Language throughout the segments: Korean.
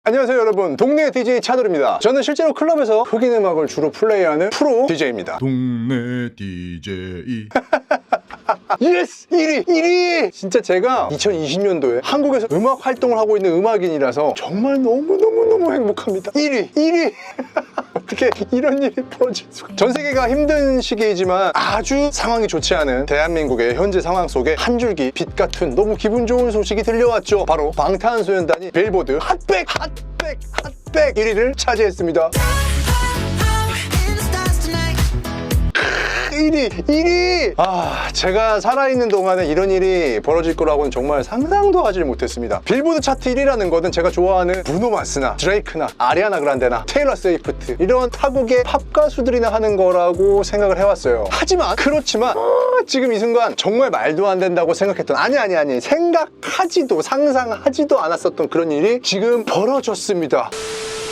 안녕하세요 여러분, 동네 DJ 차돌입니다. 저는 실제로 클럽에서 흑인 음악을 주로 플레이하는 프로 DJ입니다. 동네 DJ. 예스! 1위! 진짜 제가 2020년도에 한국에서 음악 활동을 하고 있는 음악인이라서 정말 너무너무 행복합니다. 1위! 어떻게 이런 일이 벌어질 수가. 전 세계가 힘든 시기이지만 아주 상황이 좋지 않은 대한민국의 현재 상황 속에 한 줄기 빛 같은 너무 기분 좋은 소식이 들려왔죠. 바로 방탄소년단이 빌보드 핫백 1위를 차지했습니다. 1위! 제가 살아있는 동안에 이런 일이 벌어질 거라고는 정말 상상도 하지 못했습니다. 빌보드 차트 1위라는 것은 제가 좋아하는 브루노 마스나 드레이크나 아리아나 그란데나 테일러 스위프트 이런 타국의 팝 가수들이나 하는 거라고 생각을 해왔어요. 그렇지만 지금 이 순간 정말 말도 안 된다고 생각했던 아니 생각하지도 상상하지도 않았었던 그런 일이 지금 벌어졌습니다.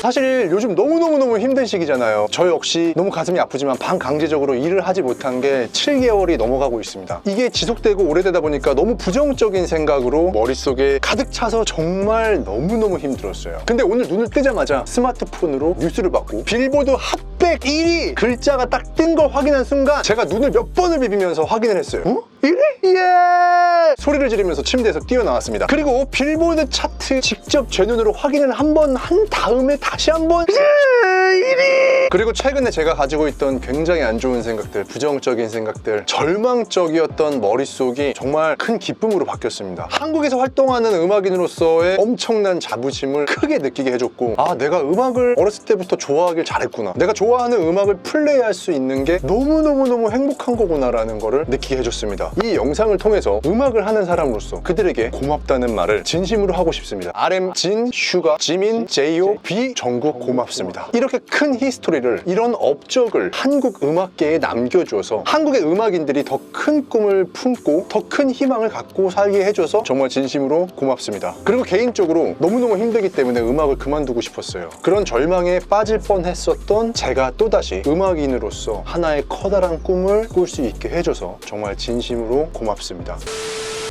사실 요즘 너무너무 힘든 시기잖아요. 저 역시 너무 가슴이 아프지만 반강제적으로 일을 하지 못한 게 7개월이 넘어가고 있습니다. 이게 지속되고 오래되다 보니까 너무 부정적인 생각으로 머릿속에 가득 차서 정말 너무너무 힘들었어요. 근데 오늘 눈을 뜨자마자 스마트폰으로 뉴스를 받고 빌보드 핫백 1위 글자가 딱 뜬 걸 확인한 순간 제가 눈을 몇 번을 비비면서 확인을 했어요. 1위? 예! 소리를 지르면서 침대에서 뛰어나왔습니다. 그리고 빌보드 차트 직접 제 눈으로 확인을 한 번 한 다음에 다시 한번 1위! 그리고 최근에 제가 가지고 있던 굉장히 안 좋은 생각들, 부정적인 생각들, 절망적이었던 머릿속이 정말 큰 기쁨으로 바뀌었습니다. 한국에서 활동하는 음악인으로서의 엄청난 자부심을 크게 느끼게 해줬고, 내가 음악을 어렸을 때부터 좋아하길 잘했구나, 내가 좋아하는 음악을 플레이할 수 있는 게 너무너무 행복한 거구나라는 거를 느끼게 해줬습니다. 이 영상을 통해서 음악을 하는 사람으로서 그들에게 고맙다는 말을 진심으로 하고 싶습니다. RM, 진, 슈가, 지민, 제이오, 비, 정국 고맙습니다. 이렇게 큰 히스토리를, 이런 업적을 한국 음악계에 남겨줘서 한국의 음악인들이 더 큰 꿈을 품고 더 큰 희망을 갖고 살게 해줘서 정말 진심으로 고맙습니다. 그리고 개인적으로 너무너무 힘들기 때문에 음악을 그만두고 싶었어요. 그런 절망에 빠질 뻔했었던 제가 또다시 음악인으로서 하나의 커다란 꿈을 꿀 수 있게 해줘서 정말 진심으로 고맙습니다.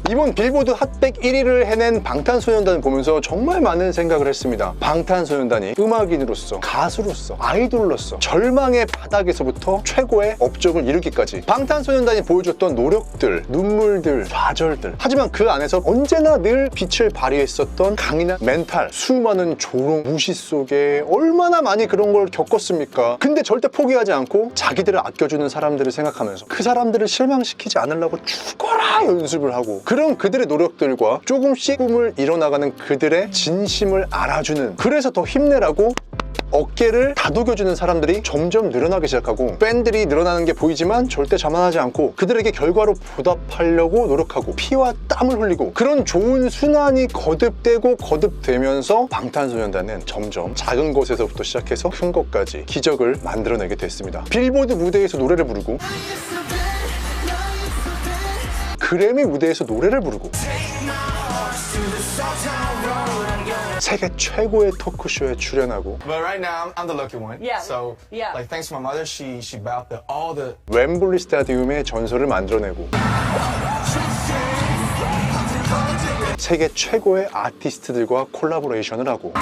이번 빌보드 핫백 1위를 해낸 방탄소년단을 보면서 정말 많은 생각을 했습니다. 방탄소년단이 음악인으로서, 가수로서, 아이돌로서 절망의 바닥에서부터 최고의 업적을 이루기까지 방탄소년단이 보여줬던 노력들, 눈물들, 좌절들, 하지만 그 안에서 언제나 늘 빛을 발휘했었던 강인한 멘탈, 수많은 조롱, 무시 속에 얼마나 많이 그런 걸 겪었습니까? 근데 절대 포기하지 않고 자기들을 아껴주는 사람들을 생각하면서 그 사람들을 실망시키지 않으려고 죽어라 연습을 하고, 그런 그들의 노력들과 조금씩 꿈을 이뤄나가는 그들의 진심을 알아주는, 그래서 더 힘내라고 어깨를 다독여주는 사람들이 점점 늘어나기 시작하고, 팬들이 늘어나는 게 보이지만 절대 자만하지 않고 그들에게 결과로 보답하려고 노력하고 피와 땀을 흘리고, 그런 좋은 순환이 거듭되면서 방탄소년단은 점점 작은 것에서부터 시작해서 큰 것까지 기적을 만들어내게 됐습니다. 빌보드 무대에서 노래를 부르고, 그래미 무대에서 노래를 부르고, 세계 최고의 토크쇼에 출연하고, But right now, I'm the lucky one. Yeah. So, Yeah. like, thanks to my mother, she bought all the. 웸블리 스타디움의 전설을 만들어내고, 세계 최고의 아티스트들과 콜라보레이션을 하고,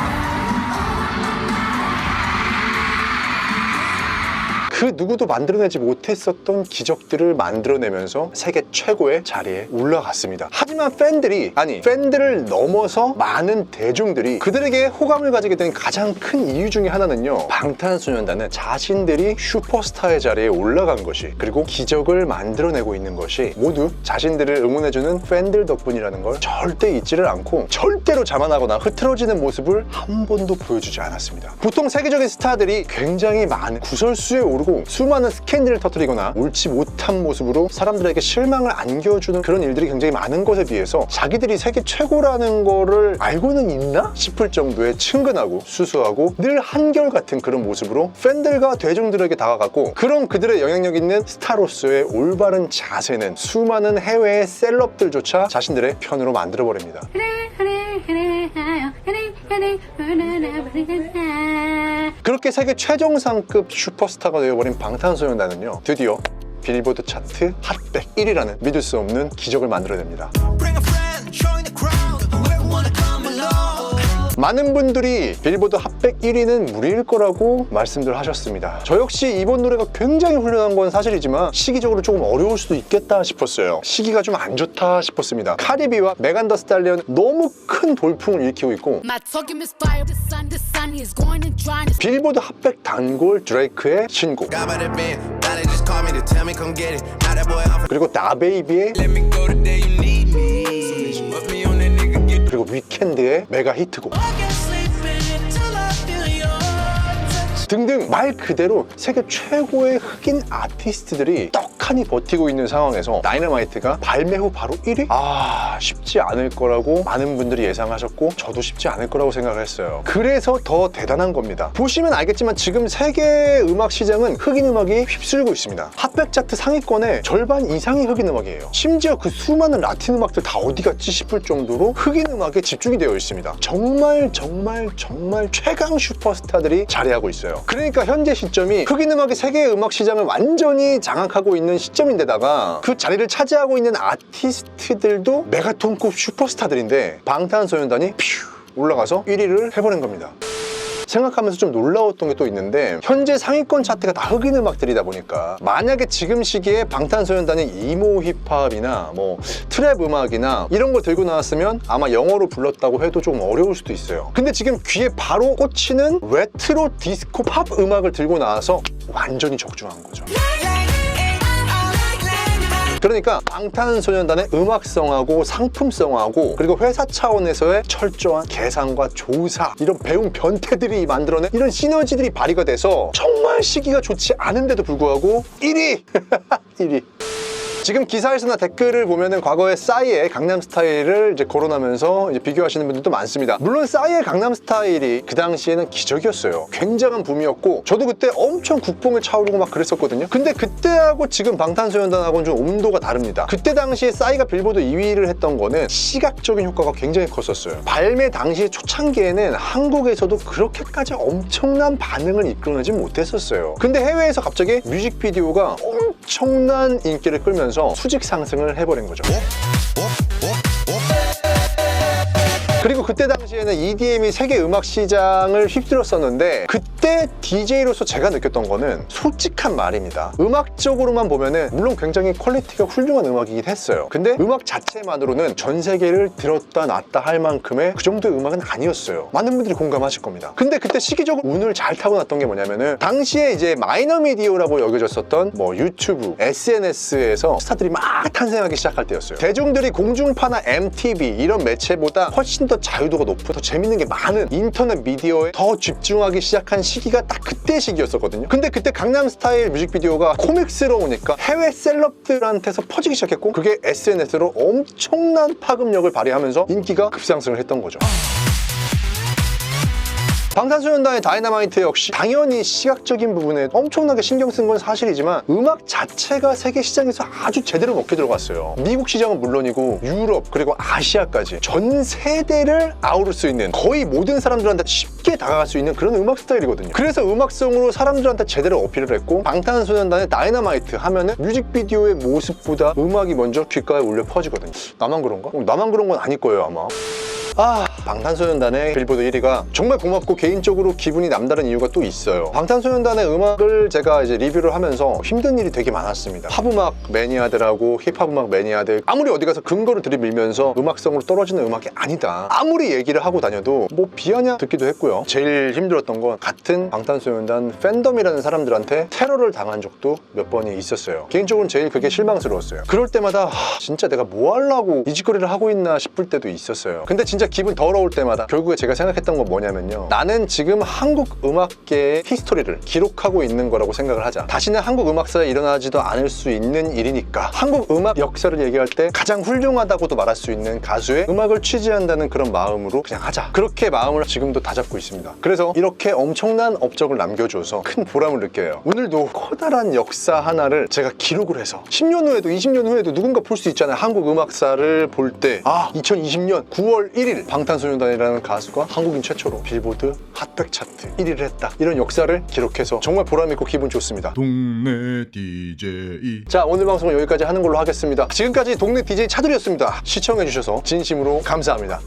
그 누구도 만들어내지 못했었던 기적들을 만들어내면서 세계 최고의 자리에 올라갔습니다. 하지만 팬들을 넘어서 많은 대중들이 그들에게 호감을 가지게 된 가장 큰 이유 중에 하나는요, 방탄소년단은 자신들이 슈퍼스타의 자리에 올라간 것이, 그리고 기적을 만들어내고 있는 것이 모두 자신들을 응원해주는 팬들 덕분이라는 걸 절대 잊지를 않고, 절대로 자만하거나 흐트러지는 모습을 한 번도 보여주지 않았습니다. 보통 세계적인 스타들이 굉장히 많은 구설수에 오르고 수많은 스캔들을 터뜨리거나 옳지 못한 모습으로 사람들에게 실망을 안겨주는 그런 일들이 굉장히 많은 것에 비해서, 자기들이 세계 최고라는 거를 알고는 있나 싶을 정도의 친근하고 수수하고 늘 한결같은 그런 모습으로 팬들과 대중들에게 다가갔고, 그런 그들의 영향력 있는 스타로서의 올바른 자세는 수많은 해외의 셀럽들조차 자신들의 편으로 만들어버립니다. 그렇게 세계 최정상급 슈퍼스타가 되어버린 방탄소년단은요, 드디어 빌보드 차트 핫백 1위라는 믿을 수 없는 기적을 만들어냅니다. 많은 분들이 빌보드 핫백 1위는 무리일 거라고 말씀들 하셨습니다. 저 역시 이번 노래가 굉장히 훌륭한 건 사실이지만 시기적으로 조금 어려울 수도 있겠다 싶었어요. 시기가 좀 안 좋다 싶었습니다. 카디비와 메간 더 스탈리언 너무 큰 돌풍을 일으키고 있고 My talking is fire, the sun is going to dry. 빌보드 핫백 단골 드레이크의 신곡 Got by the bed, now they just call me to tell me come get it. Now that boy off. 그리고 나베이비의 Let me go the day you need me. So bitch, put me on that nigga get. 그리고 위켄드의 메가 히트곡 I can't sleep until I feel your touch. 등등 말 그대로 세계 최고의 흑인 아티스트들이 떡하니 버티고 있는 상황에서 다이너마이트가 발매 후 바로 1위? 쉽지 않을 거라고 많은 분들이 예상하셨고 저도 쉽지 않을 거라고 생각을 했어요. 그래서 더 대단한 겁니다. 보시면 알겠지만 지금 세계 음악 시장은 흑인 음악이 휩쓸고 있습니다. 핫백 차트 상위권의 절반 이상이 흑인 음악이에요. 심지어 그 수많은 라틴 음악들 다 어디 갔지 싶을 정도로 흑인 음악에 집중이 되어 있습니다. 정말 최강 슈퍼스타들이 자리하고 있어요. 그러니까 현재 시점이 흑인 음악이 세계 음악 시장을 완전히 장악하고 있는 시점인데다가 그 자리를 차지하고 있는 아티스트들도 메가톤급 슈퍼스타들인데 방탄소년단이 퓨 올라가서 1위를 해버린 겁니다. 생각하면서 좀 놀라웠던 게 또 있는데 현재 상위권 차트가 다 흑인 음악들이다 보니까 만약에 지금 시기에 방탄소년단이 이모 힙합이나 뭐 트랩 음악이나 이런 걸 들고 나왔으면 아마 영어로 불렀다고 해도 좀 어려울 수도 있어요. 근데 지금 귀에 바로 꽂히는 레트로 디스코 팝 음악을 들고 나와서 완전히 적중한 거죠. 그러니까 방탄소년단의 음악성하고 상품성하고 그리고 회사 차원에서의 철저한 계산과 조사 이런 배운 변태들이 만들어낸 이런 시너지들이 발휘가 돼서 정말 시기가 좋지 않은데도 불구하고 1위! 1위. 지금 기사에서나 댓글을 보면은 과거에 싸이의 강남스타일을 이제 거론하면서 이제 비교하시는 분들도 많습니다. 물론 싸이의 강남스타일이 그 당시에는 기적이었어요. 굉장한 붐이었고 저도 그때 엄청 국뽕을 차오르고 막 그랬었거든요. 근데 그때하고 지금 방탄소년단하고는 좀 온도가 다릅니다. 그때 당시에 싸이가 빌보드 2위를 했던 거는 시각적인 효과가 굉장히 컸었어요. 발매 당시 초창기에는 한국에서도 그렇게까지 엄청난 반응을 이끌어내지 못했었어요. 근데 해외에서 갑자기 뮤직비디오가 엄청난 인기를 끌면서 수직 상승을 해버린 거죠. 그리고 그때 당시에는 EDM이 세계 음악 시장을 휩쓸었었는데 그때 DJ로서 제가 느꼈던 거는 솔직한 말입니다. 음악적으로만 보면은 물론 굉장히 퀄리티가 훌륭한 음악이긴 했어요. 근데 음악 자체만으로는 전 세계를 들었다 놨다 할 만큼의 그 정도의 음악은 아니었어요. 많은 분들이 공감하실 겁니다. 근데 그때 시기적으로 운을 잘 타고 났던 게 뭐냐면은 당시에 이제 마이너 미디어라고 여겨졌었던 뭐 유튜브, SNS에서 스타들이 막 탄생하기 시작할 때였어요. 대중들이 공중파나 MTV 이런 매체보다 훨씬 더 자유도가 높고 더 재밌는 게 많은 인터넷 미디어에 더 집중하기 시작한 시기가 딱 그때 시기였었거든요. 근데 그때 강남스타일 뮤직비디오가 코믹스러우니까 해외 셀럽들한테서 퍼지기 시작했고 그게 SNS로 엄청난 파급력을 발휘하면서 인기가 급상승을 했던 거죠. 방탄소년단의 다이너마이트 역시 당연히 시각적인 부분에 엄청나게 신경 쓴 건 사실이지만 음악 자체가 세계 시장에서 아주 제대로 먹혀 들어갔어요. 미국 시장은 물론이고 유럽 그리고 아시아까지 전 세대를 아우를 수 있는 거의 모든 사람들한테 쉽게 다가갈 수 있는 그런 음악 스타일이거든요. 그래서 음악성으로 사람들한테 제대로 어필을 했고 방탄소년단의 다이너마이트 하면은 뮤직비디오의 모습보다 음악이 먼저 귓가에 울려 퍼지거든요. 나만 그런가? 나만 그런 건 아닐 거예요 아마. 방탄소년단의 빌보드 1위가 정말 고맙고 개인적으로 기분이 남다른 이유가 또 있어요. 방탄소년단의 음악을 제가 이제 리뷰를 하면서 힘든 일이 되게 많았습니다. 팝음악 매니아들하고 힙합음악 매니아들 아무리 어디 가서 근거를 들이밀면서 음악성으로 떨어지는 음악이 아니다 아무리 얘기를 하고 다녀도 뭐 비아냐 듣기도 했고요. 제일 힘들었던 건 같은 방탄소년단 팬덤이라는 사람들한테 테러를 당한 적도 몇 번이 있었어요. 개인적으로는 제일 그게 실망스러웠어요. 그럴 때마다 진짜 내가 뭐 하려고 이 짓거리를 하고 있나 싶을 때도 있었어요. 근데 진짜 기분 더러울 때마다 결국에 제가 생각했던 건 뭐냐면요, 나는 지금 한국 음악계의 히스토리를 기록하고 있는 거라고 생각을 하자. 다시는 한국 음악사에 일어나지도 않을 수 있는 일이니까 한국 음악 역사를 얘기할 때 가장 훌륭하다고도 말할 수 있는 가수의 음악을 취재한다는 그런 마음으로 그냥 하자. 그렇게 마음을 지금도 다잡고 있습니다. 그래서 이렇게 엄청난 업적을 남겨줘서 큰 보람을 느껴요. 오늘도 커다란 역사 하나를 제가 기록을 해서 10년 후에도 20년 후에도 누군가 볼 수 있잖아요. 한국 음악사를 볼 때 2020년 9월 1일 방탄소년단이라는 가수가 한국인 최초로 빌보드 핫백 차트 1위를 했다. 이런 역사를 기록해서 정말 보람있고 기분 좋습니다. 동네 DJ. 자, 오늘 방송은 여기까지 하는 걸로 하겠습니다. 지금까지 동네 DJ 차들이었습니다. 시청해주셔서 진심으로 감사합니다.